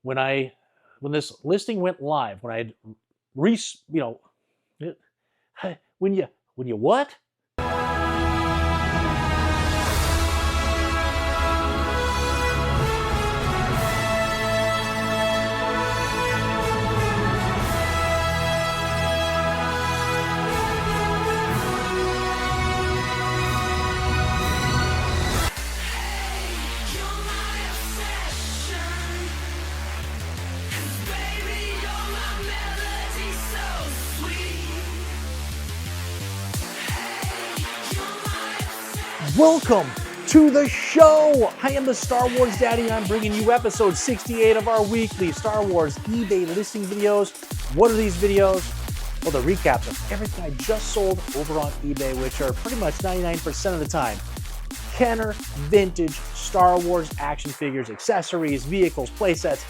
when this listing went live, when I when you what? Welcome to the show. I am the Star Wars Daddy. I'm bringing you episode 68 of our weekly Star Wars eBay listing videos. What are these videos? Well, the recaps of everything I just sold over on eBay, which are pretty much 99% of the time Kenner vintage Star Wars action figures, accessories, vehicles, playsets,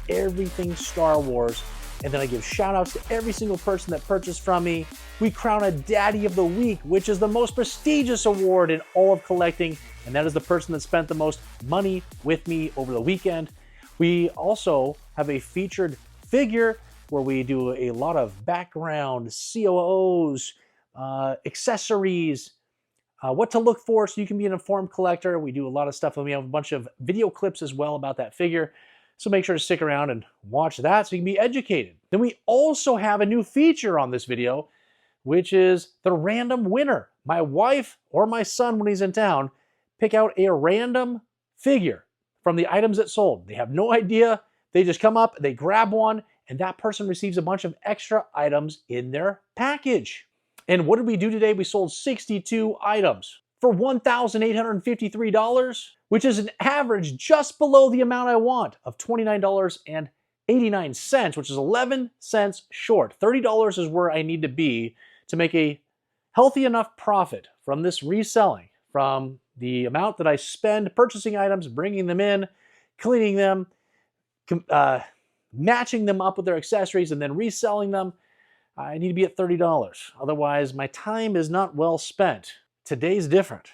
everything Star Wars. And then I give shout outs to every single person that purchased from me. We crown a Daddy of the Week, which is the most prestigious award in all of collecting, and that is the person that spent the most money with me over the weekend. We also have a featured figure where we do a lot of background, COOs, accessories, what to look for so you can be an informed collector. We do a lot of stuff, and we have a bunch of video clips as well about that figure. So make sure to stick around and watch that so you can be educated. Then we also have a new feature on this video, which is the random winner. My wife or my son, when he's in town, pick out a random figure from the items that sold. They have no idea. They just come up, they grab one, and that person receives a bunch of extra items in their package. And what did we do today? We sold 62 items for $1,853, which is an average just below the amount I want of $29.89, which is 11 cents short. $30 is where I need to be to make a healthy enough profit from this reselling, from the amount that I spend purchasing items, bringing them in, cleaning them, matching them up with their accessories, and then reselling them. I need to be at $30. Otherwise, my time is not well spent. Today's different.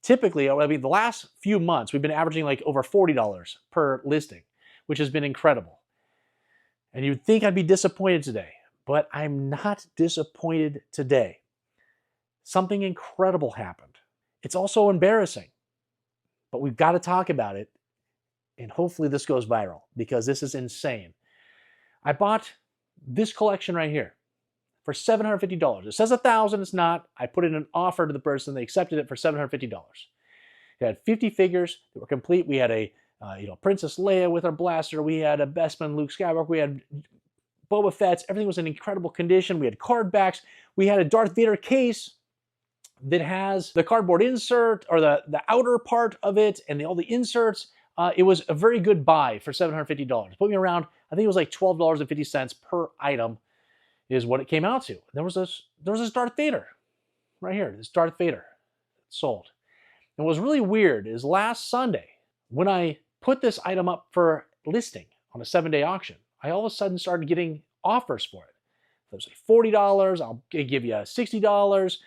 Typically, the last few months, we've been averaging like over $40 per listing, which has been incredible. And you'd think I'd be disappointed today, but I'm not disappointed today. Something incredible happened. It's also embarrassing, but we've got to talk about it, and hopefully this goes viral because this is insane. I bought this collection right here for $750. It says $1,000, it's not. I put in an offer to the person, they accepted it for $750. It had 50 figures that were complete. We had a Princess Leia with her blaster. We had a Bespin Luke Skywalker. We had Boba Fett's. Everything was in incredible condition. We had card backs. We had a Darth Vader case that has the cardboard insert, or the outer part of it, and all the inserts. It was a very good buy for $750. Put me around, I think it was like $12.50 per item is what it came out to. There was this Darth Vader right here, this Darth Vader sold. And what was really weird is last Sunday, when I put this item up for listing on a 7-day auction, I all of a sudden started getting offers for it. It was like $40, I'll give you $60.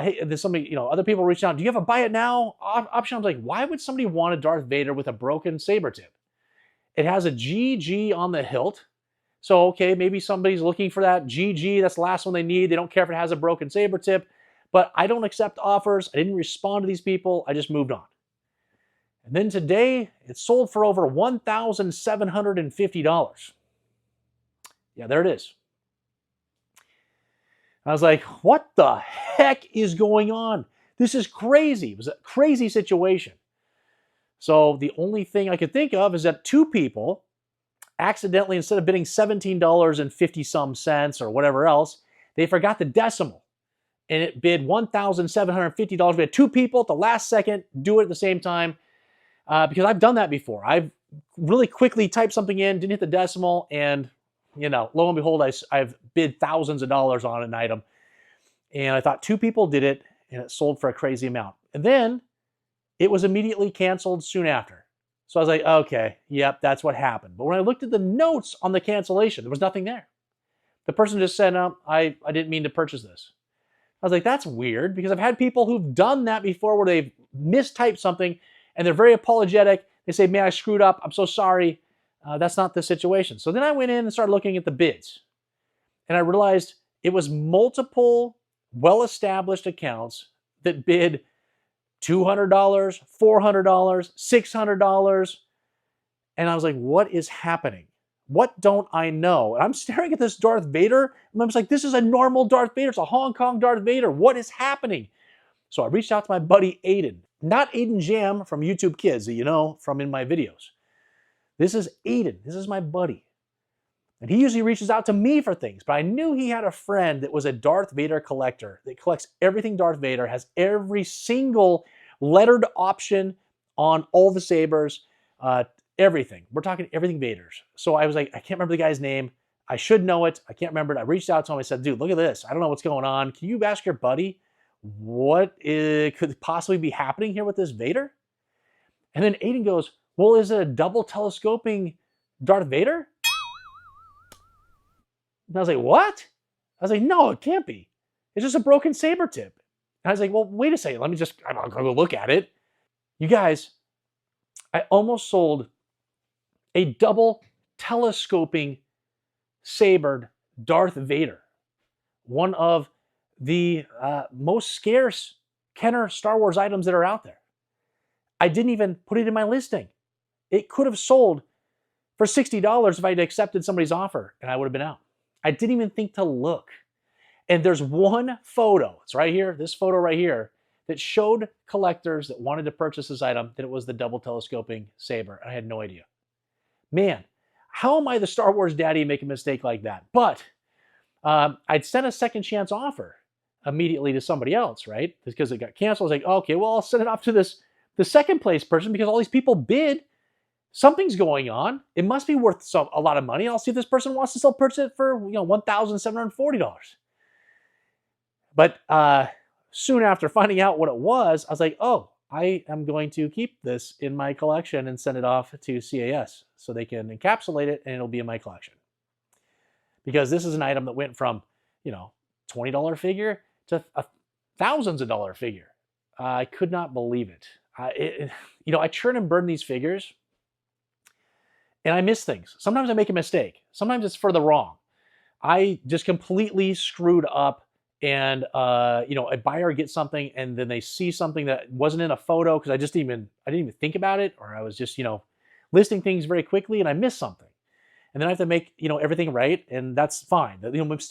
Hey, there's somebody, other people reached out, do you have a buy it now option? I was like, why would somebody want a Darth Vader with a broken saber tip? It has a GG on the hilt. So, okay, maybe somebody's looking for that GG. That's the last one they need. They don't care if it has a broken saber tip. But I don't accept offers. I didn't respond to these people. I just moved on. And then today, it sold for over $1,750. Yeah, there it is. I was like, what the heck is going on? This is crazy. It was a crazy situation. So the only thing I could think of is that two people accidentally, instead of bidding $17.50 some or whatever else, they forgot the decimal. And it bid $1,750. We had two people at the last second do it at the same time because I've done that before. I've really quickly typed something in, didn't hit the decimal, and lo and behold, I've bid thousands of dollars on an item. And I thought two people did it, and it sold for a crazy amount. And then it was immediately canceled soon after. So I was like, okay, yep, that's what happened. But when I looked at the notes on the cancellation, there was nothing there. The person just said, no, I didn't mean to purchase this. I was like, that's weird, because I've had people who've done that before where they've mistyped something and they're very apologetic. They say, man, I screwed up. I'm so sorry. That's not the situation. So then I went in and started looking at the bids. And I realized it was multiple well-established accounts that bid $200, $400, $600. And I was like, what is happening? What don't I know? And I'm staring at this Darth Vader, and I was like, this is a normal Darth Vader. It's a Hong Kong Darth Vader. What is happening? So I reached out to my buddy Aiden. Not Aiden Jam from YouTube Kids that you know from in my videos. This is Aiden. This is my buddy. And he usually reaches out to me for things, but I knew he had a friend that was a Darth Vader collector that collects everything Darth Vader, has every single lettered option on all the sabers, everything. We're talking everything Vaders. So I was like, I can't remember the guy's name. I should know it. I can't remember it. I reached out to him. I said, dude, look at this. I don't know what's going on. Can you ask your buddy what could possibly be happening here with this Vader? And then Aiden goes, well, is it a double telescoping Darth Vader? And I was like, what? I was like, no, it can't be. It's just a broken saber tip. And I was like, well, wait a second. I'll go look at it. You guys, I almost sold a double telescoping sabered Darth Vader. One of the most scarce Kenner Star Wars items that are out there. I didn't even put it in my listing. It could have sold for $60 if I'd accepted somebody's offer and I would have been out. I didn't even think to look. And there's one photo, it's right here, this photo right here, that showed collectors that wanted to purchase this item that it was the double telescoping saber. I had no idea. Man, how am I the Star Wars daddy and make a mistake like that? But I'd sent a second chance offer immediately to somebody else, right? Because it got canceled. I was like, okay, well, I'll send it off to the second place person because all these people bid. Something's going on. It must be worth a lot of money. I'll see if this person wants to still purchase it for $1,740. But soon after finding out what it was, I was like, oh, I am going to keep this in my collection and send it off to CAS so they can encapsulate it and it'll be in my collection. Because this is an item that went from, $20 figure to thousands of dollar figure. I could not believe it. I churn and burn these figures. And I miss things. Sometimes I make a mistake. Sometimes it's for the wrong. I just completely screwed up and, a buyer gets something and then they see something that wasn't in a photo because I didn't even think about it, or I was just, listing things very quickly and I missed something. And then I have to make, everything right, and that's fine.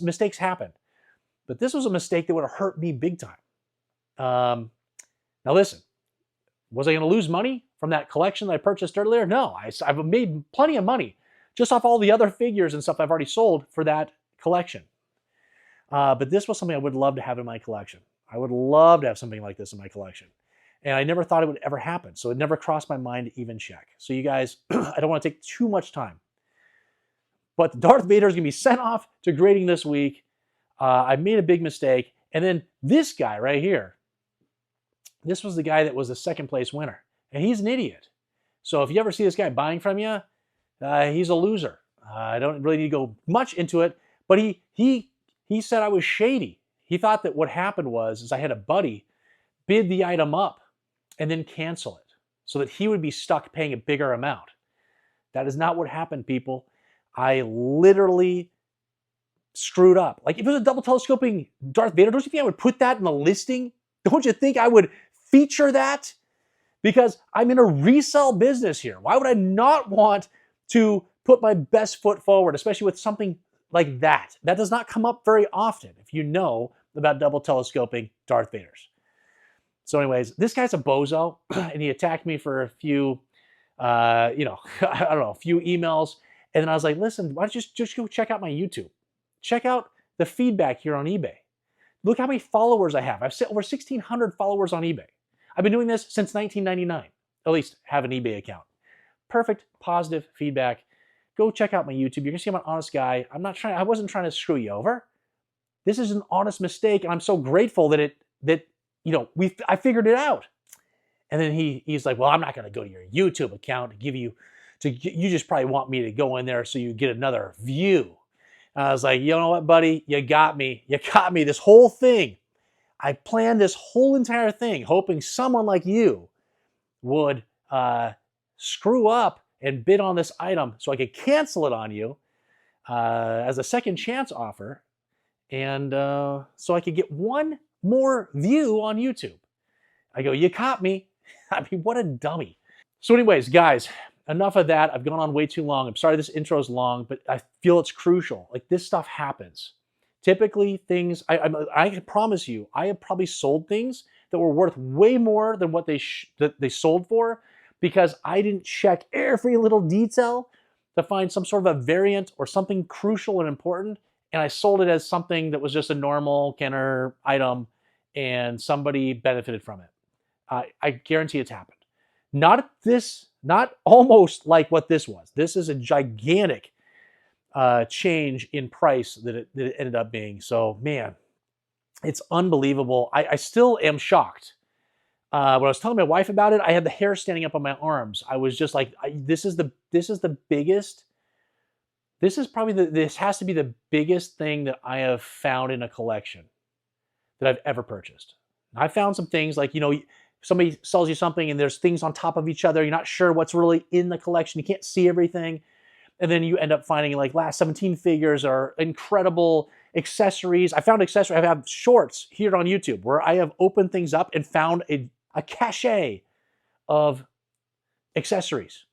Mistakes happen. But this was a mistake that would have hurt me big time. Now listen, was I going to lose money from that collection that I purchased earlier? No, I've made plenty of money just off all the other figures and stuff I've already sold for that collection. But this was something I would love to have in my collection. I would love to have something like this in my collection. And I never thought it would ever happen. So it never crossed my mind to even check. So you guys, I don't want to take too much time. But Darth Vader is going to be sent off to grading this week. I made a big mistake. And then this guy right here, this was the guy that was the second place winner. And he's an idiot. So if you ever see this guy buying from you, he's a loser. I don't really need to go much into it. But he said I was shady. He thought that what happened was I had a buddy bid the item up and then cancel it so that he would be stuck paying a bigger amount. That is not what happened, people. I literally screwed up. Like if it was a double telescoping Darth Vader, don't you think I would put that in the listing? Don't you think I would feature that? Because I'm in a resale business here. Why would I not want to put my best foot forward, especially with something like that? That does not come up very often if you know about double telescoping Darth Vaders. So anyways, this guy's a bozo, and he attacked me for a few, I don't know, a few emails. And then I was like, listen, why don't you just go check out my YouTube? Check out the feedback here on eBay. Look how many followers I have. I've set over 1,600 followers on eBay. I've been doing this since 1999, at least have an eBay account. Perfect, positive feedback. Go check out my YouTube. You're gonna see I'm an honest guy. I wasn't trying to screw you over. This is an honest mistake, and I'm so grateful that I figured it out. And then he's like, well, I'm not gonna go to your YouTube account to you just probably want me to go in there so you get another view. And I was like, you know what, buddy? You got me. You got me. This whole thing. I planned this whole entire thing hoping someone like you would screw up and bid on this item so I could cancel it on you as a second chance offer, and so I could get one more view on YouTube. I go, you caught me. I mean, what a dummy. So anyways, guys, enough of that. I've gone on way too long. I'm sorry this intro is long, but I feel it's crucial. Like, this stuff happens. Typically things, I can promise you, I have probably sold things that were worth way more than what they sold for, because I didn't check every little detail to find some sort of a variant or something crucial and important, and I sold it as something that was just a normal Kenner item, and somebody benefited from it. I guarantee it's happened. Not almost like what this was. This is a gigantic change in price that it ended up being. So, man, it's unbelievable. I still am shocked. When I was telling my wife about it, I had the hair standing up on my arms. I was just like, this is the biggest. This has to be the biggest thing that I have found in a collection that I've ever purchased. I found some things like, somebody sells you something and there's things on top of each other. You're not sure what's really in the collection. You can't see everything. And then you end up finding like last 17 figures or incredible accessories. I found accessories. I have shorts here on YouTube where I have opened things up and found a cache of accessories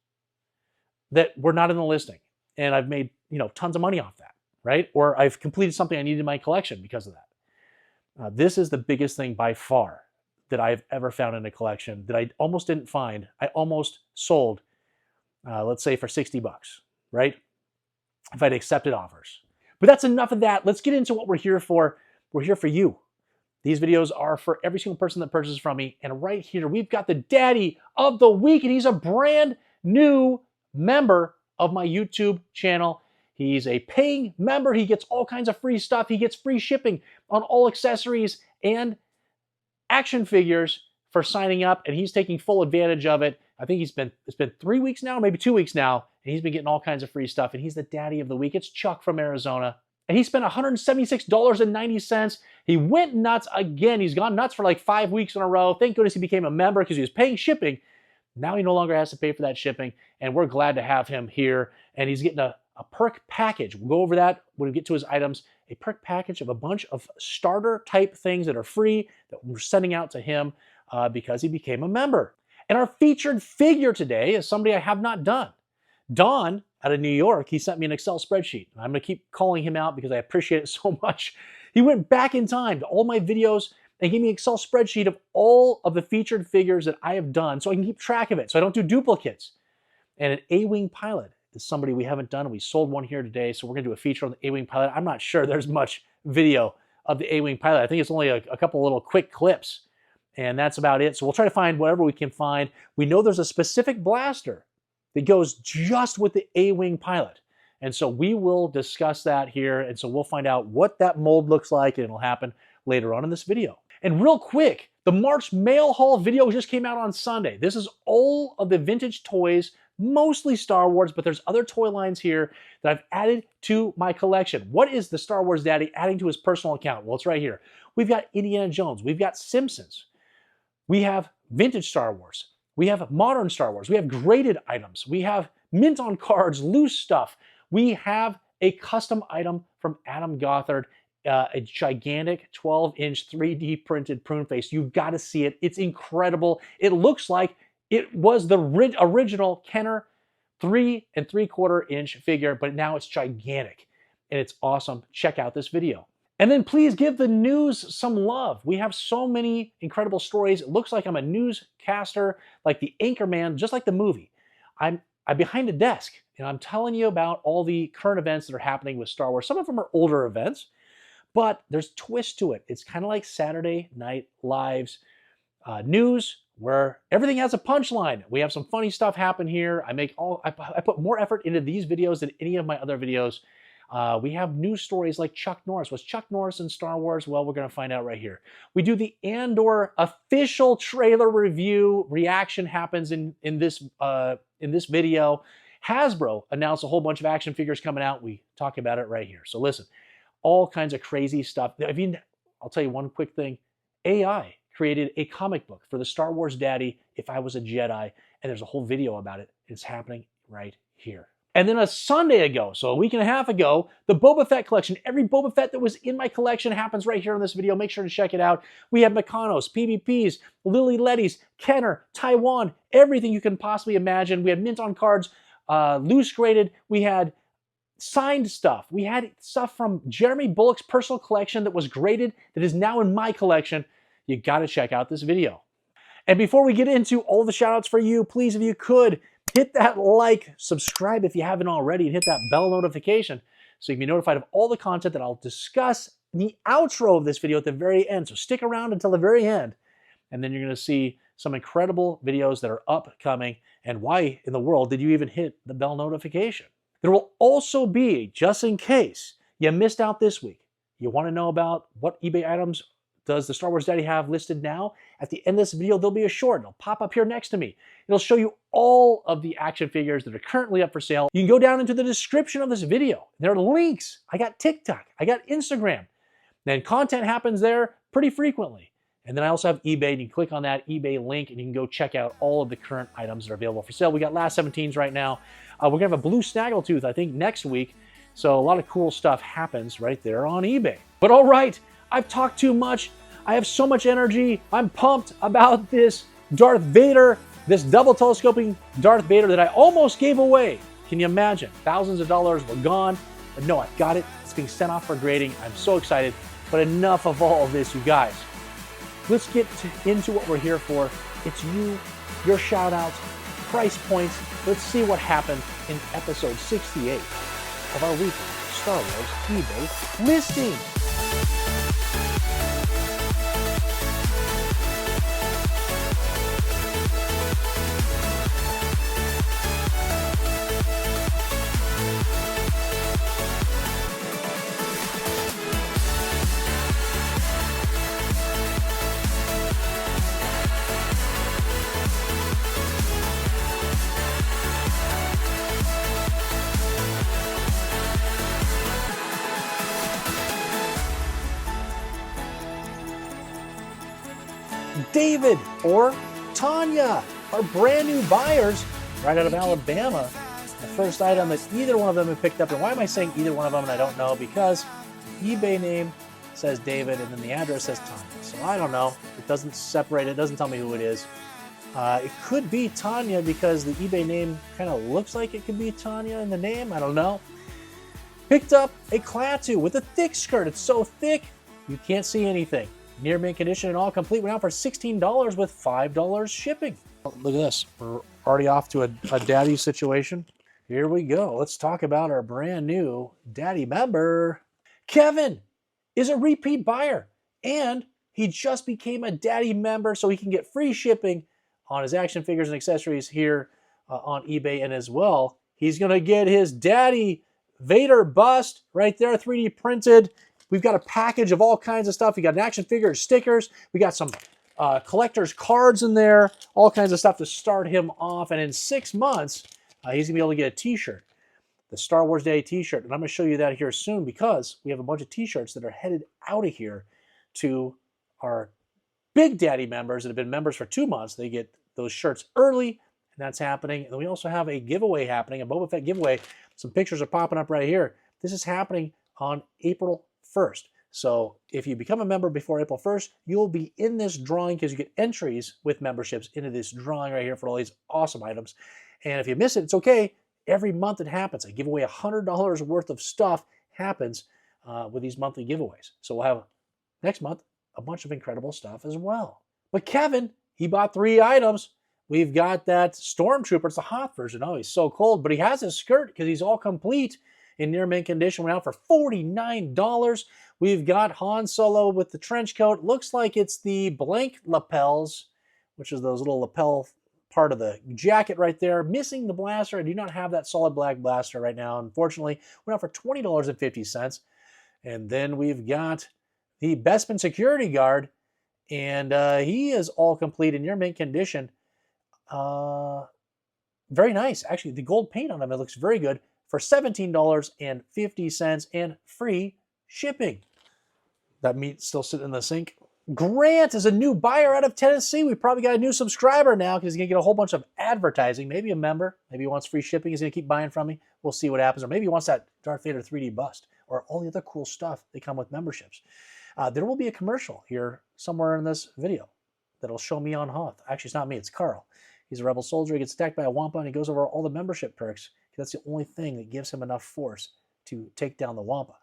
that were not in the listing. And I've made, tons of money off that, right? Or I've completed something I needed in my collection because of that. This is the biggest thing by far that I've ever found in a collection that I almost didn't find. I almost sold, let's say for 60 bucks, right? If I'd accepted offers. But that's enough of that. Let's get into what we're here for. We're here for you. These videos are for every single person that purchases from me. And right here, we've got the daddy of the week, and he's a brand new member of my YouTube channel. He's a paying member. He gets all kinds of free stuff. He gets free shipping on all accessories and action figures for signing up, and he's taking full advantage of it. I think it's been 3 weeks now, maybe 2 weeks now, and he's been getting all kinds of free stuff, and he's the daddy of the week. It's Chuck from Arizona, and he spent $176.90. He went nuts again. He's gone nuts for like 5 weeks in a row. Thank goodness he became a member because he was paying shipping. Now he no longer has to pay for that shipping, and we're glad to have him here, and he's getting a perk package. We'll go over that when we get to his items. A perk package of a bunch of starter type things that are free that we're sending out to him because he became a member. And our featured figure today is somebody I have not done. Don out of New York, he sent me an Excel spreadsheet. I'm going to keep calling him out because I appreciate it so much. He went back in time to all my videos and gave me an Excel spreadsheet of all of the featured figures that I have done so I can keep track of it, so I don't do duplicates. And an A-Wing pilot is somebody we haven't done. We sold one here today, so we're going to do a feature on the A-Wing pilot. I'm not sure there's much video of the A-Wing pilot. I think it's only a couple little quick clips, and that's about it. So we'll try to find whatever we can find. We know there's a specific blaster that goes just with the A-Wing pilot, and so we will discuss that here, and so we'll find out what that mold looks like, and it'll happen later on in this video. And real quick, the March mail haul video just came out on Sunday. This is all of the vintage toys, mostly Star Wars, but there's other toy lines here that I've added to my collection. What is the Star Wars daddy adding to his personal account? Well, it's right here. We've got Indiana Jones. We've got Simpsons. We have vintage Star Wars. We have modern Star Wars. We have graded items. We have mint on cards, loose stuff. We have a custom item from Adam Gothard, a gigantic 12-inch 3D printed prune face. You've got to see it. It's incredible. It looks like it was the original Kenner 3 3/4 inch figure, but now it's gigantic and it's awesome. Check out this video. And then please give the news some love. We have so many incredible stories. It looks like I'm a newscaster, like the Anchorman, just like the movie. I'm behind a desk and I'm telling you about all the current events that are happening with Star Wars. Some of them are older events, but there's twists to it. It's kind of like Saturday Night Live's news, where everything has a punchline. We have some funny stuff happen here. I put more effort into these videos than any of my other videos. We have news stories like Chuck Norris. Was Chuck Norris in Star Wars? Well, we're going to find out right here. We do the Andor official trailer review. Reaction happens in this video. Hasbro announced a whole bunch of action figures coming out. We talk about it right here. So listen, all kinds of crazy stuff. I mean, I'll tell you one quick thing. AI created a comic book for the Star Wars daddy, If I Was a Jedi, and there's a whole video about it. It's happening right here. And then a Sunday ago, so a week and a half ago, the Boba Fett collection. Every Boba Fett that was in my collection happens right here in this video. Make sure to check it out. We have Mechanos, PvPs, Lily Lettys, Kenner, Taiwan, everything you can possibly imagine. We had mint on cards, loose graded. We had signed stuff. We had stuff from Jeremy Bullock's personal collection that was graded that is now in my collection. You got to check out this video. And before we get into all the shout outs for you, please, if you could, hit that like, subscribe if you haven't already, and hit that bell notification so you can be notified of all the content that I'll discuss in the outro of this video at the very end. So stick around until the very end, and then you're going to see some incredible videos that are upcoming. And why in the world did you even hit the bell notification? There will also be, just in case you missed out this week, you want to know about what eBay items does the Star Wars Daddy have listed now? At the end of this video, there'll be a short. It'll pop up here next to me. It'll show you all of the action figures that are currently up for sale. You can go down into the description of this video. There are links. I got TikTok. I got Instagram. Then content happens there pretty frequently. And then I also have eBay. And you can click on that eBay link and you can go check out all of the current items that are available for sale. We got last 17s right now. We're going to have a blue snaggletooth, I think, next week. So a lot of cool stuff happens right there on eBay. But all right, I've talked too much. I have so much energy. I'm pumped about this Darth Vader, this double telescoping Darth Vader that I almost gave away. Can you imagine? Thousands of dollars were gone. But no, I've got it. It's being sent off for grading. I'm so excited. But enough of all of this, you guys. Let's get into what we're here for. It's you, your shout outs, price points. Let's see what happened in episode 68 of our weekly Star Wars eBay listing. David or Tanya are brand new buyers right out of Alabama. The first item that either one of them have picked up. And why am I saying either one of them? And I don't know, because eBay name says David and then the address says Tanya. So I don't know. It doesn't separate. It doesn't tell me who it is. It could be Tanya because the eBay name kind of looks like it could be Tanya in the name. I don't know. Picked up a Klaatu with a thick skirt. It's so thick you can't see anything. Near mint condition and all complete. Went out for $16 with $5 shipping. Look at this. We're already off to a daddy situation. Here we go. Let's talk about our brand new daddy member. Kevin is a repeat buyer, and he just became a daddy member so he can get free shipping on his action figures and accessories here on eBay. And as well, he's going to get his daddy Vader bust right there, 3D printed. We've got a package of all kinds of stuff. We got an action figure, stickers. We got some collector's cards in there, all kinds of stuff to start him off. And in 6 months, he's going to be able to get a t-shirt, the Star Wars Day t-shirt. And I'm going to show you that here soon because we have a bunch of t-shirts that are headed out of here to our Big Daddy members that have been members for 2 months. They get those shirts early, and that's happening. And then we also have a giveaway happening, a Boba Fett giveaway. Some pictures are popping up right here. This is happening on April 1st. So if you become a member before April 1st, you'll be in this drawing because you get entries with memberships into this drawing right here for all these awesome items. And if you miss it, it's okay. Every month it happens. I give away $100 worth of stuff happens with these monthly giveaways. So we'll have next month a bunch of incredible stuff as well. But Kevin, he bought 3 items. We've got that Stormtrooper. It's the Hoth version. Oh, he's so cold. But he has his skirt because he's all complete in near mint condition. Went out for $49. We've got Han Solo with the trench coat. Looks like it's the blank lapels, which is those little lapel part of the jacket right there. Missing the blaster. I do not have that solid black blaster right now, unfortunately. Went out for $20.50. And then we've got the Bespin security guard, and he is all complete in near mint condition. Very nice. Actually, the gold paint on him, it looks very good, for $17.50 and free shipping. That meat's still sitting in the sink. Grant is a new buyer out of Tennessee. We probably got a new subscriber now because he's going to get a whole bunch of advertising. Maybe a member. Maybe he wants free shipping. He's going to keep buying from me. We'll see what happens. Or maybe he wants that Darth Vader 3D bust or all the other cool stuff that come with memberships. There will be a commercial here somewhere in this video that'll show me on Hoth. Actually, it's not me. It's Carl. He's a rebel soldier. He gets attacked by a Wampa, and he goes over all the membership perks. That's the only thing that gives him enough force to take down the Wampa.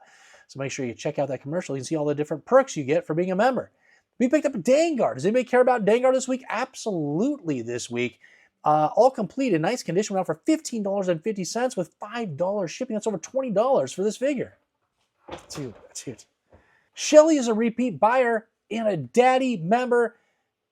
So make sure you check out that commercial. You can see all the different perks you get for being a member. We picked up a Dangar. Does anybody care about Dangar this week? Absolutely this week. All complete in nice condition. Went out for $15.50 with $5 shipping. That's over $20 for this figure. Dude. Shelly is a repeat buyer and a daddy member.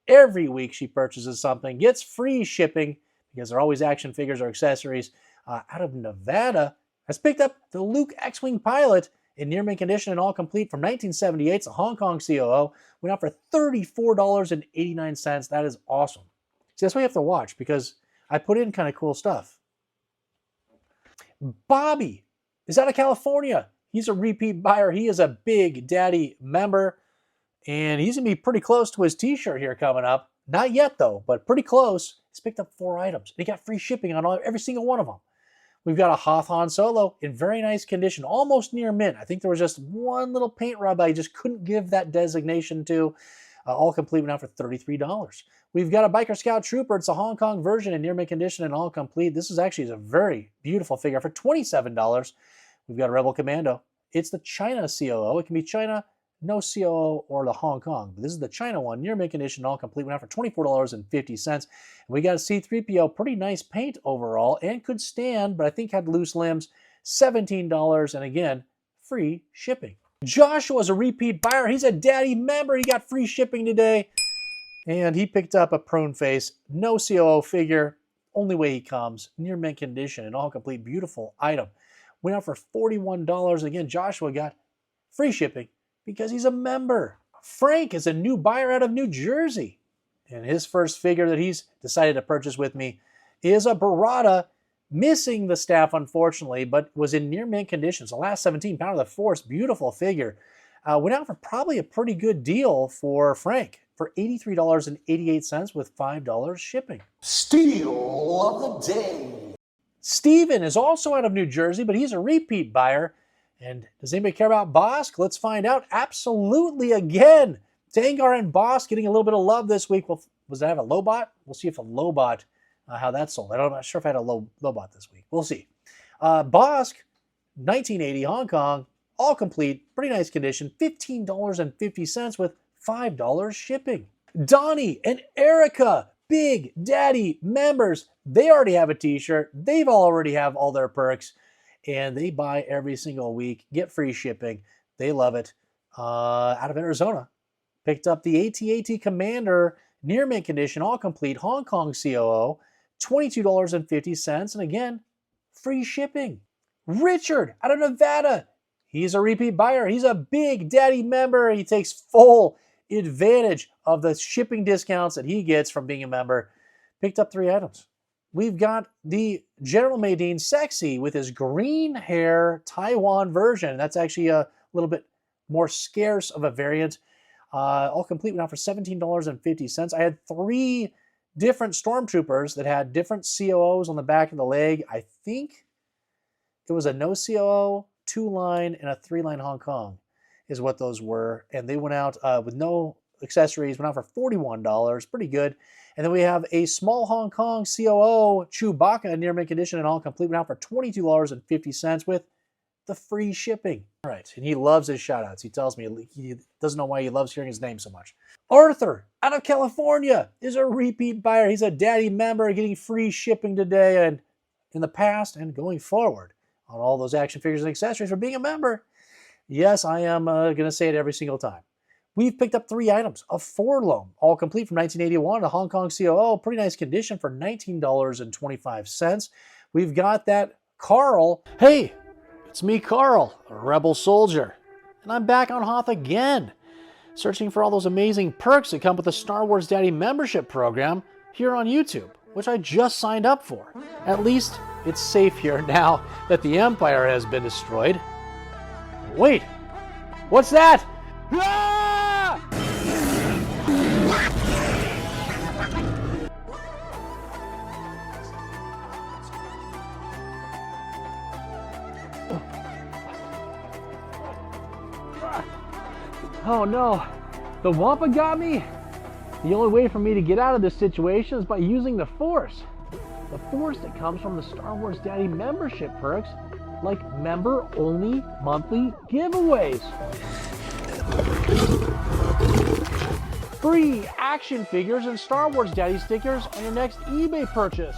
Every week she purchases something, gets free shipping because they're always action figures or accessories. Out of Nevada, has picked up the Luke X-Wing pilot in near mint condition and all complete from 1978. It's a Hong Kong COO. Went out for $34.89. That is awesome. See, that's what you have to watch because I put in kind of cool stuff. Bobby is out of California. He's a repeat buyer. He is a Big Daddy member. And he's going to be pretty close to his t-shirt here coming up. Not yet, though, but pretty close. He's picked up 4 items. He got free shipping on every single one of them. We've got a Hoth Han Solo in very nice condition, almost near mint. I think there was just one little paint rub I just couldn't give that designation to. All complete now for $33. We've got a Biker Scout Trooper. It's a Hong Kong version in near mint condition and all complete. This is actually a very beautiful figure for $27. We've got a Rebel Commando. It's the China COO. It can be China, no COO, or the Hong Kong. But this is the China one, near mint condition, all complete. Went out for $24.50. And we got a C-3PO, pretty nice paint overall, and could stand, but I think had loose limbs, $17, and again, free shipping. Joshua's a repeat buyer. He's a daddy member. He got free shipping today. And he picked up a prone face, no COO figure, only way he comes, near mint condition, and all complete, beautiful item. Went out for $41. Again, Joshua got free shipping because he's a member. Frank is a new buyer out of New Jersey. And his first figure that he's decided to purchase with me is a Barada, missing the staff, unfortunately, but was in near mint conditions. The last 17, Power of the Force, beautiful figure. Went out for probably a pretty good deal for Frank for $83.88 with $5 shipping. Steal of the day. Steven is also out of New Jersey, but he's a repeat buyer. And does anybody care about Bosk? Let's find out. Absolutely again. Dangar and Bosk getting a little bit of love this week. Well, was that have a Lobot? We'll see if a Lobot, how that sold. I'm not sure if I had a Lobot this week. We'll see. Bosk, 1980 Hong Kong, all complete, pretty nice condition, $15.50 with $5 shipping. Donnie and Erica, Big Daddy members. They already have a t-shirt. They've already have all their perks. And they buy every single week, get free shipping. They love it. Out of Arizona, picked up the AT-AT Commander, near mint condition, all complete, Hong Kong COO, $22.50. And again, free shipping. Richard, out of Nevada, he's a repeat buyer. He's a Big Daddy member. He takes full advantage of the shipping discounts that he gets from being a member. Picked up 3 items. We've got the General Madine Sexy with his green hair Taiwan version. That's actually a little bit more scarce of a variant. All complete now for $17.50. I had 3 different Stormtroopers that had different COOs on the back of the leg. I think it was a no COO, 2-line, and a 3-line Hong Kong is what those were. And they went out with no accessories, went out for $41. Pretty good. And then we have a small Hong Kong COO Chewbacca in near mint condition and all complete, went out for $22.50 with the free shipping. All right, and he loves his shoutouts. He tells me he doesn't know why he loves hearing his name so much. Arthur, out of California, is a repeat buyer. He's a daddy member getting free shipping today and in the past and going forward on all those action figures and accessories for being a member. Yes, I am going to say it every single time. We've picked up 3 items. A Forlom, all complete from 1981, a Hong Kong COO, pretty nice condition for $19.25. We've got that Carl. Hey, it's me, Carl, a rebel soldier. And I'm back on Hoth again, searching for all those amazing perks that come with the Star Wars Daddy membership program here on YouTube, which I just signed up for. At least it's safe here now that the Empire has been destroyed. Wait, what's that? Ah! Oh no, the Wampa got me? The only way for me to get out of this situation is by using the Force. The Force that comes from the Star Wars Daddy membership perks, like member-only monthly giveaways. Free action figures and Star Wars Daddy stickers on your next eBay purchase.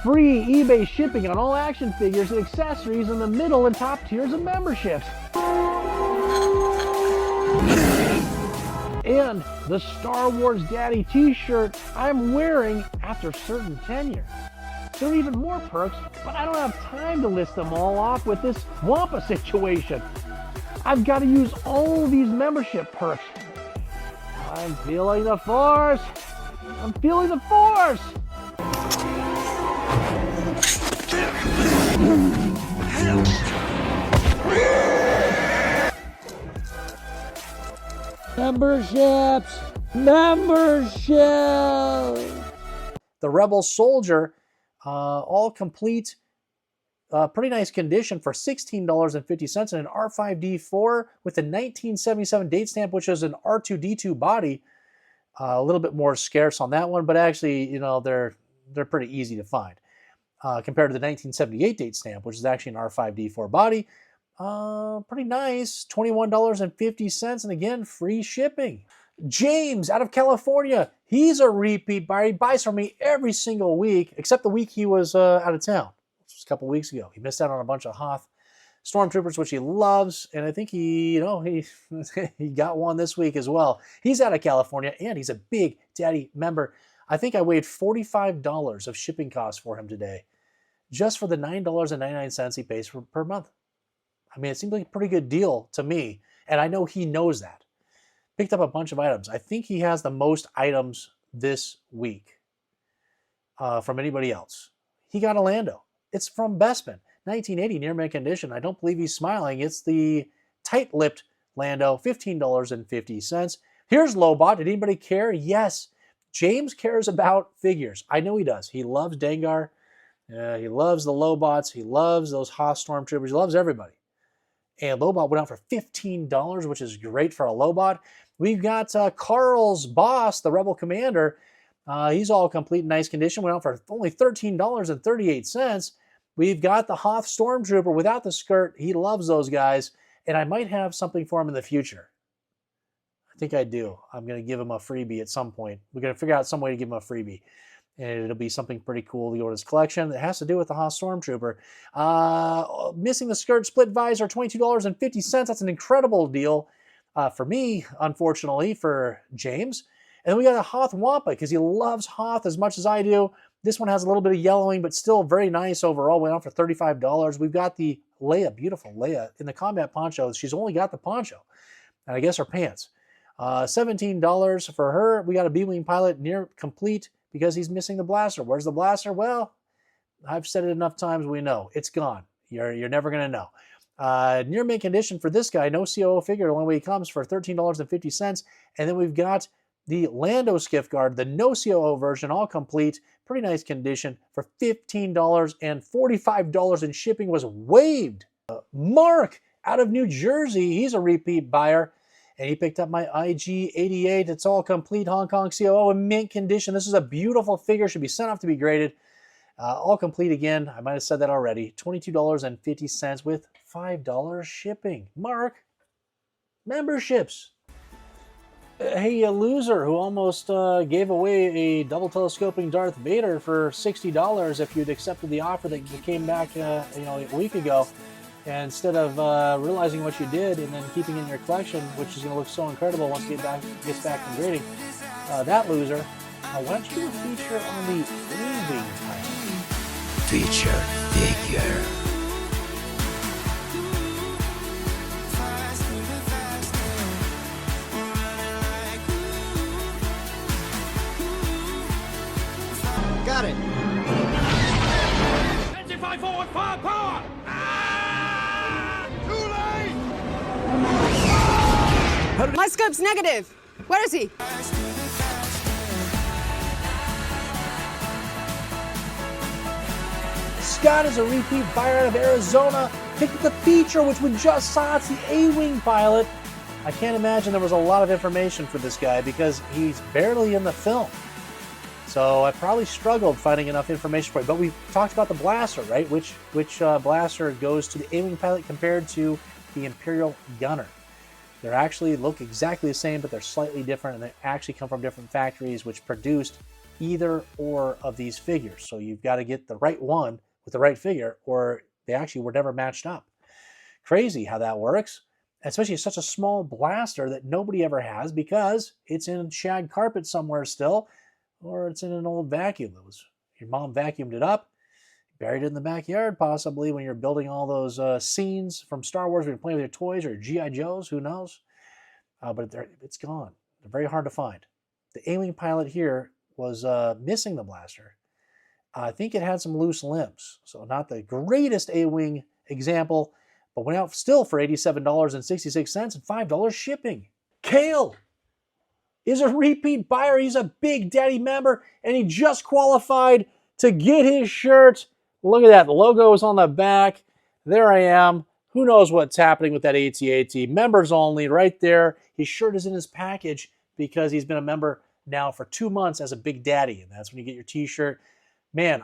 Free eBay shipping on all action figures and accessories in the middle and top tiers of memberships. And the Star Wars Daddy t-shirt I'm wearing after certain tenure. There are even more perks, but I don't have time to list them all off with this Wampa situation. I've got to use all these membership perks. I'm feeling the Force. I'm feeling the Force. Memberships! The Rebel Soldier, all complete, pretty nice condition for $16.50 and an R5D4 with a 1977 date stamp, which is an R2D2 body. A little bit more scarce on that one, but actually, you know, they're pretty easy to find compared to the 1978 date stamp, which is actually an R5D4 body. Pretty nice, $21.50, and again, free shipping. James out of California, he's a repeat buyer. He buys from me every single week, except the week he was out of town, which was a couple weeks ago. He missed out on a bunch of Hoth Stormtroopers, which he loves, and I think he got one this week as well. He's out of California, and he's a big Daddy member. I think I weighed $45 of shipping costs for him today, just for the $9.99 he pays per month. I mean, it seems like a pretty good deal to me, and I know he knows that. Picked up a bunch of items. I think he has the most items this week from anybody else. He got a Lando. It's from Bespin, 1980, near mint condition. I don't believe he's smiling. It's the tight-lipped Lando, $15.50. Here's Lobot. Did anybody care? Yes. James cares about figures. I know he does. He loves Dengar. He loves the Lobots. He loves those Hoth Stormtroopers. He loves everybody. And Lobot went out for $15, which is great for a Lobot. We've got Carl's boss, the Rebel Commander. He's all complete in nice condition. Went out for only $13.38. We've got the Hoth Stormtrooper without the skirt. He loves those guys. And I might have something for him in the future. I think I do. I'm going to give him a freebie at some point. We're going to figure out some way to give him a freebie. And it'll be something pretty cool to go to his collection that has to do with the Hoth Stormtrooper. Missing the skirt, split visor, $22.50. That's an incredible deal for me, unfortunately, for James. And then we got a Hoth Wampa because he loves Hoth as much as I do. This one has a little bit of yellowing, but still very nice overall. Went out for $35. We've got the Leia, beautiful Leia, in the combat poncho. She's only got the poncho, and I guess her pants. $17 for her. We got a B-Wing pilot near complete because he's missing the blaster. Where's the blaster? Well, I've said it enough times, we know. It's gone. You're never going to know. Near mint condition for this guy, no COO figure, the only way he comes, for $13.50. And then we've got the Lando Skiff Guard, the no COO version, all complete, pretty nice condition, for $15, and $45 in shipping was waived. Mark out of New Jersey, he's a repeat buyer. And he picked up my IG-88. It's all complete Hong Kong COO in mint condition. This is a beautiful figure. Should be sent off to be graded. All complete again. I might have said that already. $22.50 with $5 shipping. Mark, memberships. Hey, a loser who almost gave away a double telescoping Darth Vader for $60 if you'd accepted the offer that came back a week ago. And instead of realizing what you did and then keeping it in your collection, which is going to look so incredible once it gets back from grading, that loser, why don't you feature on the eBay title? Feature figure. Got it. 25 forward, fire power! My scope's negative. Where is he? Scott is a repeat buyer out of Arizona. Picked up the feature, which we just saw. It's the A-Wing pilot. I can't imagine there was a lot of information for this guy because he's barely in the film. So I probably struggled finding enough information for it. But we talked about the blaster, right? Which blaster goes to the A-Wing pilot compared to the Imperial Gunner. They actually look exactly the same, but they're slightly different, and they actually come from different factories which produced either or of these figures. So you've got to get the right one with the right figure, or they actually were never matched up. Crazy how that works, especially such a small blaster that nobody ever has because it's in shag carpet somewhere still, or it's in an old vacuum. Your mom vacuumed it up, buried it in the backyard possibly when you're building all those scenes from Star Wars when you're playing with your toys or G.I. Joes, who knows? But it's gone. They're very hard to find. The A-Wing pilot here was missing the blaster. I think it had some loose limbs, so not the greatest A-Wing example, but went out still for $87.66 and $5 shipping. Kale is a repeat buyer. He's a Big Daddy member, and he just qualified to get his shirt. Look at that. The logo is on the back. There I am. Who knows what's happening with that AT-AT. Members only right there. His shirt is in his package because he's been a member now for 2 months as a Big Daddy, and that's when you get your t-shirt. Man,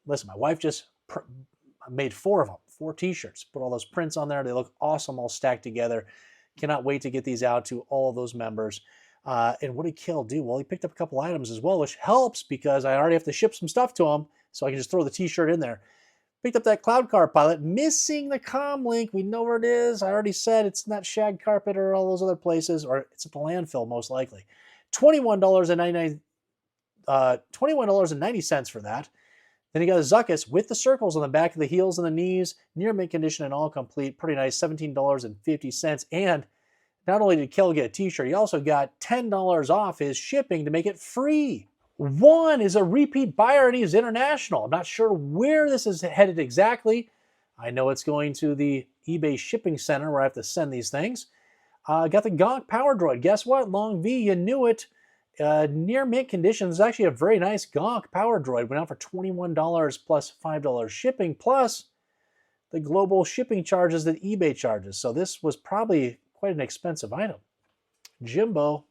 listen, my wife just made 4 of them, 4 t-shirts. Put all those prints on there. They look awesome all stacked together. Cannot wait to get these out to all of those members. And what did Kale do? Well, he picked up a couple items as well, which helps because I already have to ship some stuff to him, so I can just throw the t-shirt in there. Picked up that Cloud Car pilot, missing the comm link. We know where it is. I already said it's not shag carpet or all those other places, or it's at the landfill most likely. $21.90 for that. Then you got a Zuckus with the circles on the back of the heels and the knees, near mint condition and all complete. Pretty nice, $17.50. And not only did Kel get a t-shirt, he also got $10 off his shipping to make it free. One is a repeat buyer and he's international. I'm not sure where this is headed exactly. I know it's going to the eBay shipping center where I have to send these things. Got the Gonk Power Droid. Guess what? Long V, you knew it. Near mint condition. It's actually a very nice Gonk Power Droid. Went out for $21 plus $5 shipping, plus the global shipping charges that eBay charges. So this was probably quite an expensive item. Jimbo.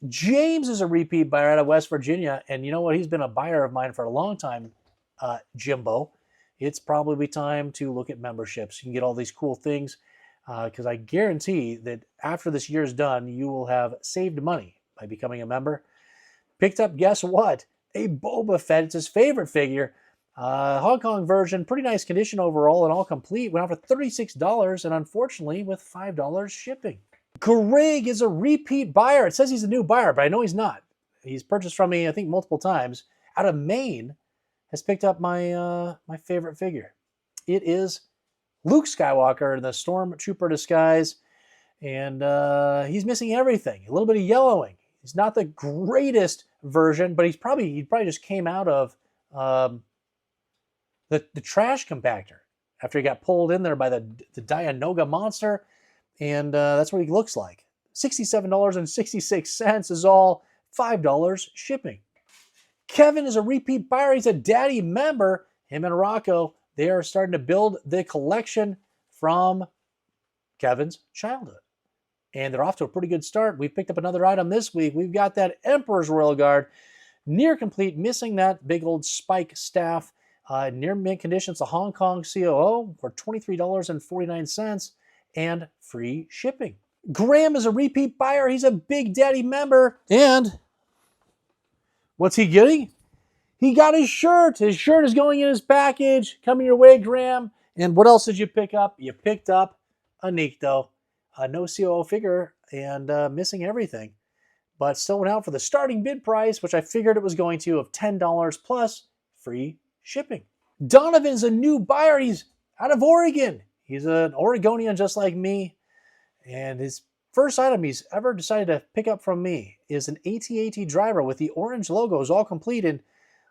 James is a repeat buyer out of West Virginia, and you know what? He's been a buyer of mine for a long time, Jimbo. It's probably time to look at memberships. You can get all these cool things because I guarantee that after this year's done, you will have saved money by becoming a member. Picked up, guess what? A Boba Fett. It's his favorite figure. Hong Kong version, pretty nice condition overall and all complete. Went out for $36 and unfortunately with $5 shipping. Greg is a repeat buyer. It says he's a new buyer, but I know he's not. He's purchased from me, I think, multiple times. Out of Maine, has picked up my my favorite figure. It is Luke Skywalker in the Stormtrooper disguise, and he's missing everything. A little bit of yellowing. He's not the greatest version, but he probably just came out of the trash compactor after he got pulled in there by the Dianoga monster. And that's what he looks like. $67.66 is all, $5 shipping. Kevin is a repeat buyer. He's a daddy member. Him and Rocco, they are starting to build the collection from Kevin's childhood. And they're off to a pretty good start. We've picked up another item this week. We've got that Emperor's Royal Guard, near complete, missing that big old spike staff. Near mint condition, it's a Hong Kong COO for $23.49. and free shipping. Graham is a repeat buyer. He's a Big Daddy member. And what's he getting? He got his shirt. His shirt is going in his package. Coming your way, Graham. And what else did you pick up? You picked up a Nikto, a no COO figure, and missing everything. But still went out for the starting bid price, which I figured it was going to, of $10 plus free shipping. Donovan's a new buyer. He's out of Oregon. He's an Oregonian just like me, and his first item he's ever decided to pick up from me is an AT-AT driver with the orange logos all complete in,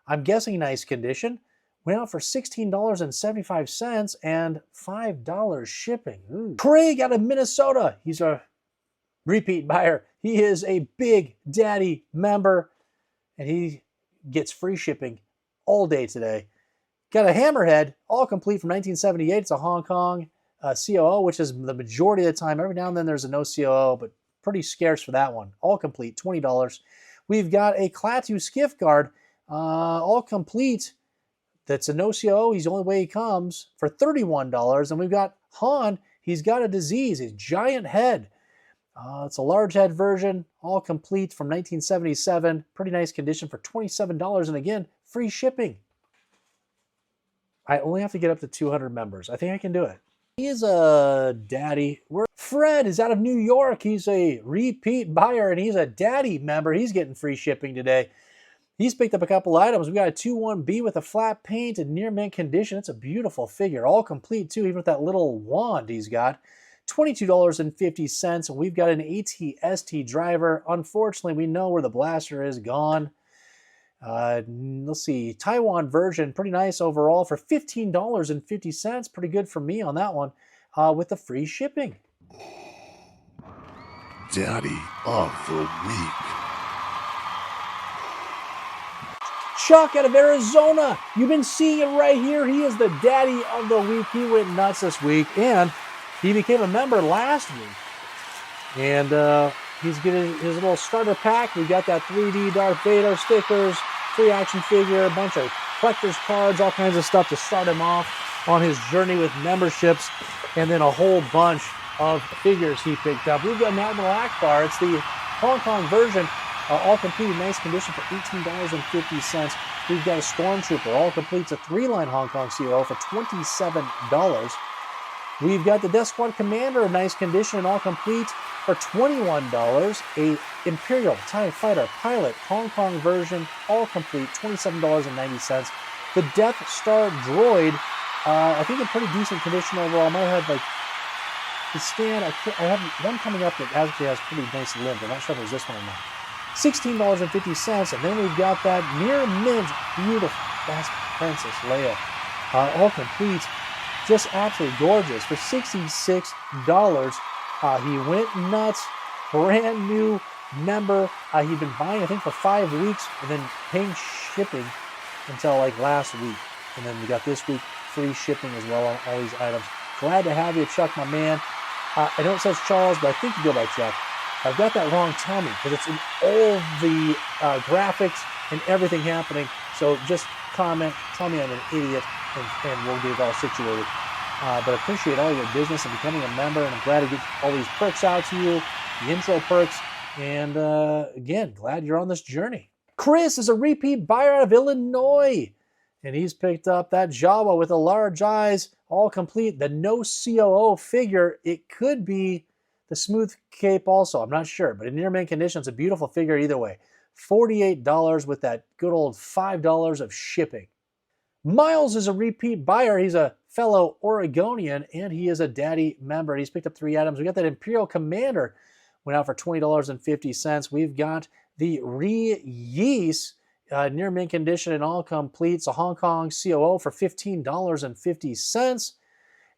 I'm guessing, nice condition. Went out for $16.75 and $5 shipping. Ooh. Craig out of Minnesota. He's a repeat buyer. He is a Big Daddy member, and he gets free shipping all day today. Got a Hammerhead, all complete from 1978. It's a Hong Kong COO, which is the majority of the time. Every now and then there's a no COO, but pretty scarce for that one. All complete, $20. We've got a Klaatu Skiff Guard, all complete. That's a no COO. He's the only way he comes for $31. And we've got Han. He's got a disease, a giant head. It's a large head version, all complete from 1977. Pretty nice condition for $27. And again, free shipping. I only have to get up to 200 members. I think I can do it. He is a daddy. Fred is out of New York. He's a repeat buyer, and he's a daddy member. He's getting free shipping today. He's picked up a couple items. We've got a 2-1B with a flat paint and near mint condition. It's a beautiful figure, all complete too, even with that little wand he's got. $22.50. We've got an AT-ST driver. Unfortunately, we know where the blaster is gone. Let's see, Taiwan version, pretty nice overall for $15.50. Pretty good for me on that one, with the free shipping. Daddy of the Week. Chuck out of Arizona. You've been seeing it right here. He is the daddy of the week. He went nuts this week, and he became a member last week. And he's getting his little starter pack. We got that 3D Darth Vader stickers, free action figure, a bunch of collector's cards, all kinds of stuff to start him off on his journey with memberships, and then a whole bunch of figures he picked up. We've got an Admiral Akbar. It's the Hong Kong version, all complete in nice condition for $18.50. We've got a Stormtrooper, all complete. It's a 3-line Hong Kong COO for $27. We've got the Death Squad Commander in nice condition and all complete for $21. A Imperial TIE Fighter Pilot Hong Kong version, all complete, $27.90. The Death Star Droid, I think in pretty decent condition overall. I might have like the stand. I have one coming up that actually has pretty nice limbs. I'm not sure if it was this one or not. $16.50. And then we've got that near mint, beautiful Fast Princess Leia, all complete. Just absolutely gorgeous for $66. He went nuts. Brand new member. He'd been buying, I think, for 5 weeks and then paying shipping until like last week. And then we got this week free shipping as well on all these items. Glad to have you, Chuck, my man. I know it says Charles, but I think you go by Chuck. If I've got that wrong, tell me, because it's in all the graphics and everything happening. So just comment, tell me I'm an idiot, and we'll get it all situated. But I appreciate all your business and becoming a member, and I'm glad to get all these perks out to you, the intro perks, and again, glad you're on this journey. Chris is a repeat buyer out of Illinois, and he's picked up that Jawa with the large eyes, all complete, the no COO figure. It could be the smooth cape also, I'm not sure, but in near mint condition, it's a beautiful figure either way. $48 with that good old $5 of shipping. Miles is a repeat buyer. He's a fellow Oregonian, and he is a daddy member. He's picked up 3 items. We got that Imperial Commander, went out for $20.50. We've got the Reese, near mint condition and all complete. It's a Hong Kong COO for $15.50.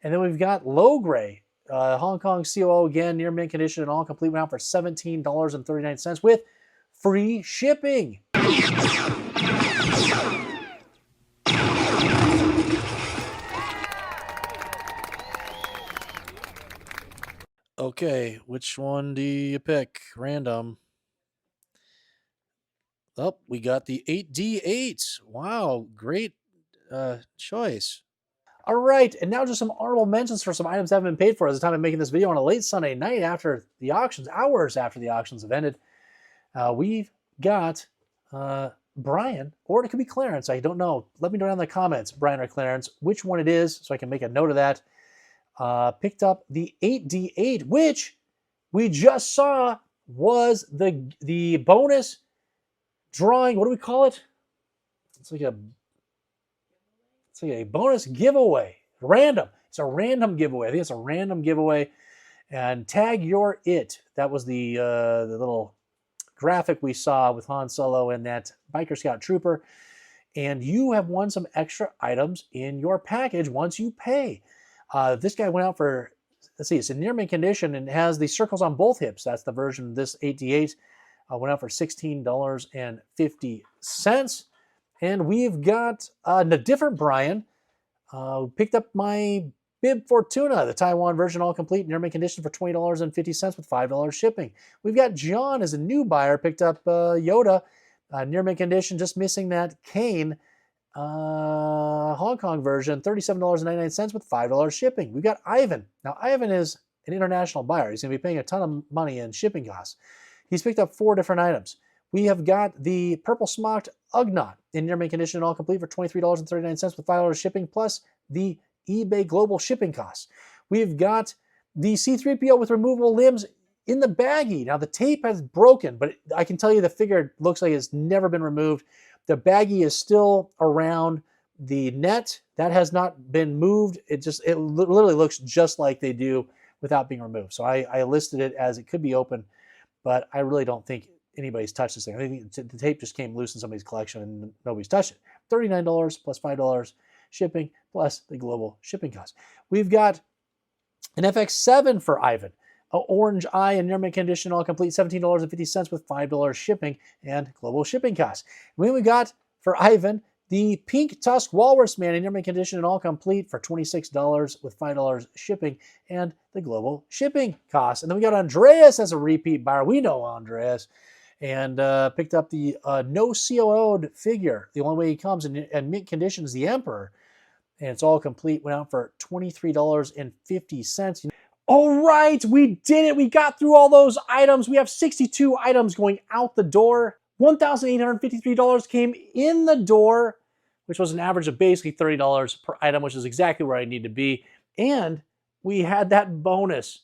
And then we've got Low Gray, Hong Kong COO again, near mint condition and all complete, went out for $17.39 with free shipping. Okay, which one do you pick? Random. Oh, we got the 8D8. Wow, great choice. All right, and now just some honorable mentions for some items that haven't been paid for at the time of making this video on a late Sunday night after the auctions, hours after the auctions have ended. We've got Brian, or it could be Clarence. I don't know. Let me know down in the comments, Brian or Clarence, which one it is so I can make a note of that. Picked up the 8D8, which we just saw was the bonus drawing. What do we call it? It's like a bonus giveaway. Random. It's a random giveaway. I think it's a random giveaway. And tag your it. That was the little graphic we saw with Han Solo and that Biker Scout Trooper. And you have won some extra items in your package once you pay. This guy went out for, let's see, it's in near mint condition and has the circles on both hips. That's the version of this 8D8. Went out for $16.50. And we've got a different Brian. Picked up my Bib Fortuna, the Taiwan version, all complete, near mint condition for $20.50 with $5 shipping. We've got John as a new buyer, picked up Yoda, near mint condition, just missing that Kane Hong Kong version, $37.99 with $5 shipping. We've got Ivan. Now, Ivan is an international buyer. He's going to be paying a ton of money in shipping costs. He's picked up 4 different items. We have got the Purple Smocked Ugnaught in near mint condition, all complete for $23.39 with $5 shipping, plus the eBay global shipping costs. We've got the C-3PO with removable limbs in the baggie. Now, the tape has broken, but I can tell you the figure looks like it's never been removed. The baggie is still around. The net, that has not been moved. It literally looks just like they do without being removed. So I listed it as it could be open, but I really don't think anybody's touched this thing. I think the tape just came loose in somebody's collection and nobody's touched it. $39 plus $5 shipping plus the global shipping costs. We've got an FX7 for Ivan, a orange eye in near mint condition, all complete, $17.50 with $5 shipping and global shipping costs. And then we got for Ivan the pink tusk walrus man in near mint condition and all complete for $26 with $5 shipping and the global shipping costs. And then we got Andreas as a repeat buyer. We know Andreas. And picked up the no COO'd figure. The only way he comes in mint condition is the Emperor. And it's all complete. Went out for $23.50. All right, we did it. We got through all those items. We have 62 items going out the door. $1,853 came in the door, which was an average of basically $30 per item, which is exactly where I need to be. And we had that bonus,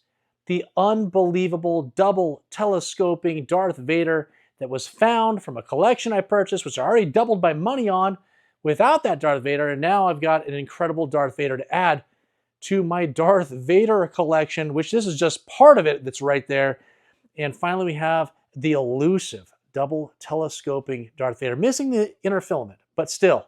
the unbelievable double telescoping Darth Vader that was found from a collection I purchased, which I already doubled my money on without that Darth Vader. And now I've got an incredible Darth Vader to add to my Darth Vader collection, which this is just part of it that's right there. And finally, we have the elusive double telescoping Darth Vader, missing the inner filament, but still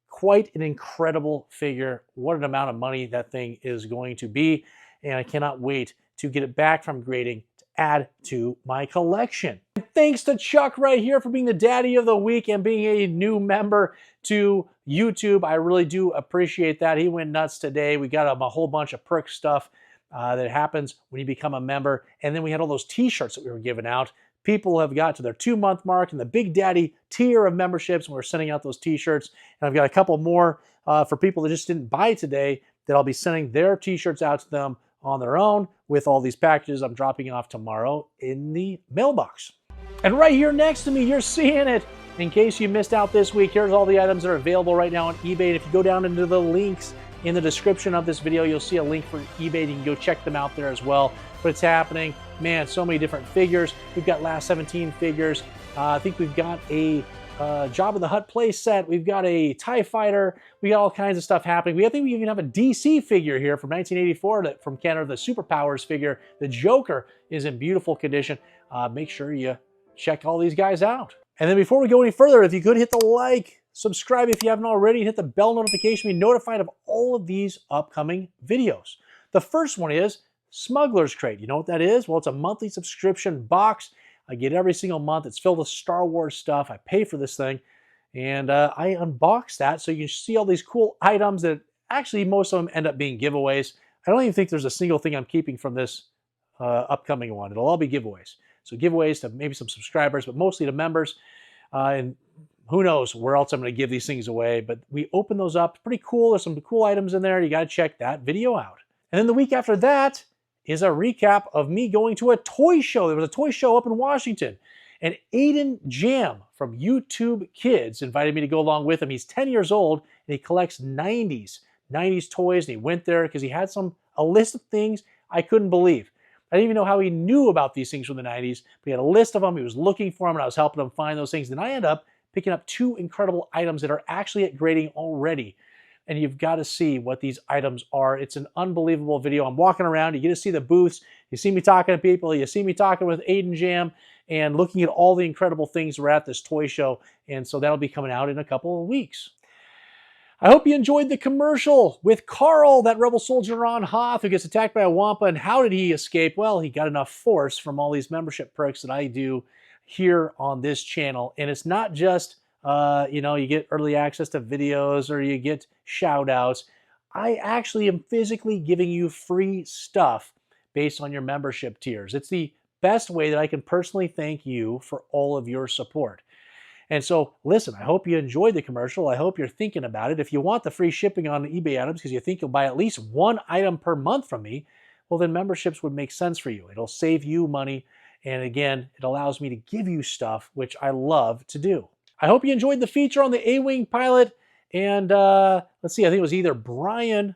quite an incredible figure. What an amount of money that thing is going to be. And I cannot wait to get it back from grading to add to my collection. And thanks to Chuck right here for being the daddy of the week and being a new member to YouTube. I really do appreciate that. He went nuts today. We got him a whole bunch of perk stuff that happens when you become a member. And then we had all those t-shirts that we were giving out. People have got to their 2-month mark in the Big Daddy tier of memberships, and we're sending out those t-shirts. And I've got a couple more for people that just didn't buy today that I'll be sending their t-shirts out to them on their own with all these packages I'm dropping off tomorrow in the mailbox. And right here next to me, you're seeing it. In case you missed out this week, here's all the items that are available right now on eBay. And if you go down into the links in the description of this video, you'll see a link for eBay. You can go check them out there as well. But it's happening. Man, so many different figures. We've got Last 17 figures. I think we've got a Jabba the Hutt play set. We've got a TIE Fighter. We got all kinds of stuff happening. I think we even have a DC figure here from 1984 from Canada, the Superpowers figure. The Joker is in beautiful condition. Make sure you check all these guys out. And then before we go any further, if you could hit the like, subscribe if you haven't already, and hit the bell notification to be notified of all of these upcoming videos. The first one is Smuggler's Crate. You know what that is? Well, it's a monthly subscription box. I get every single month. It's filled with Star Wars stuff. I pay for this thing, and I unbox that so you can see all these cool items that actually most of them end up being giveaways. I don't even think there's a single thing I'm keeping from this upcoming one. It'll all be giveaways. So giveaways to maybe some subscribers, but mostly to members. And who knows where else I'm going to give these things away. But we open those up. Pretty cool. There's some cool items in there. You got to check that video out. And then the week after that is a recap of me going to a toy show. There was a toy show up in Washington. And Aiden Jam from YouTube Kids invited me to go along with him. He's 10 years old and he collects 90s toys. And he went there because he had a list of things I couldn't believe. I didn't even know how he knew about these things from the 90s, but he had a list of them. He was looking for them, and I was helping him find those things. Then I end up picking up 2 incredible items that are actually at grading already. And you've got to see what these items are. It's an unbelievable video. I'm walking around. You get to see the booths. You see me talking to people. You see me talking with Aiden Jam and looking at all the incredible things that were at this toy show. And so that'll be coming out in a couple of weeks. I hope you enjoyed the commercial with Carl, that rebel soldier on Hoth who gets attacked by a Wampa. And how did he escape? Well, he got enough force from all these membership perks that I do here on this channel. And it's not just You get early access to videos or you get shout outs. I actually am physically giving you free stuff based on your membership tiers. It's the best way that I can personally thank you for all of your support. And so, listen, I hope you enjoyed the commercial. I hope you're thinking about it. If you want the free shipping on eBay items because you think you'll buy at least one item per month from me, well, then memberships would make sense for you. It'll save you money. And again, it allows me to give you stuff, which I love to do. I hope you enjoyed the feature on the A-Wing pilot. And let's see, I think it was either Brian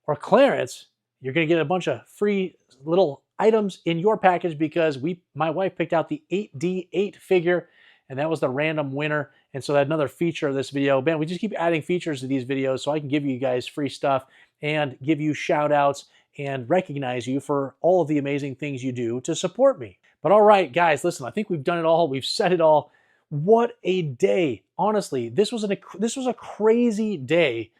or Clarence. You're going to get a bunch of free little items in your package because my wife picked out the 8D8 figure, and that was the random winner. And so that's another feature of this video. Man, we just keep adding features to these videos so I can give you guys free stuff and give you shout outs and recognize you for all of the amazing things you do to support me. But all right, guys, listen, I think we've done it all. We've said it all. What a day. Honestly, this was a crazy day.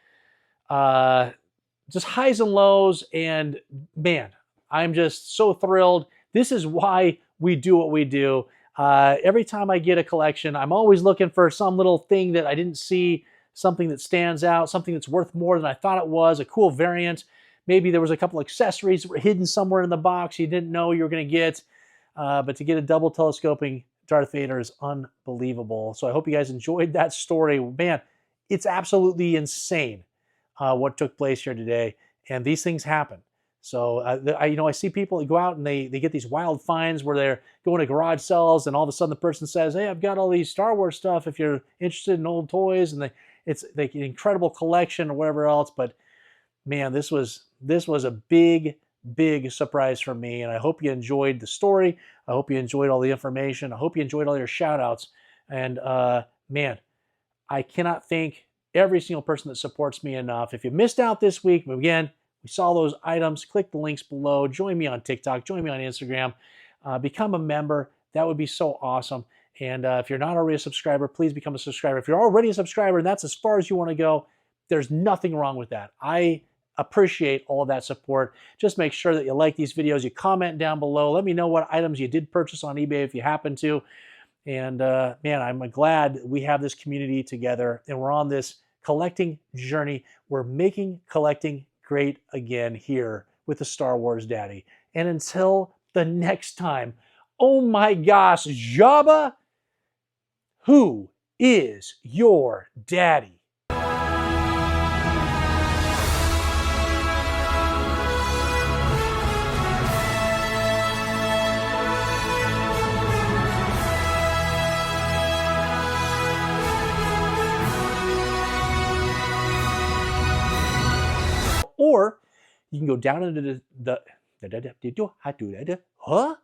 Just highs and lows, and man, I'm just so thrilled. This is why we do what we do. Every time I get a collection, I'm always looking for some little thing that I didn't see, something that stands out, something that's worth more than I thought it was, a cool variant. Maybe there was a couple accessories that were hidden somewhere in the box you didn't know you were going to get. But to get a double telescoping Darth Vader is unbelievable. So I hope you guys enjoyed that story. Man, it's absolutely insane what took place here today. And these things happen. So I see people that go out and they get these wild finds where they're going to garage sales and all of a sudden the person says, hey, I've got all these Star Wars stuff if you're interested in old toys, and it's like an incredible collection or whatever else. But man, this was a big surprise for me, and I hope you enjoyed the story. I hope you enjoyed all the information. I hope you enjoyed all your shout outs. And man, I cannot thank every single person that supports me enough. If you missed out this week, again, we saw those items. Click the links below. Join me on TikTok. Join me on Instagram. Become a member. That would be so awesome. And if you're not already a subscriber, please become a subscriber. If you're already a subscriber and that's as far as you want to go, there's nothing wrong with that. I appreciate all of that support. Just make sure that you like these videos. You comment down below. Let me know what items you did purchase on eBay if you happen to. And man, I'm glad we have this community together and we're on this collecting journey. We're making collecting great again here with the Star Wars Daddy. And until the next time, oh my gosh, Jabba, who is your daddy? Or you can go down into huh?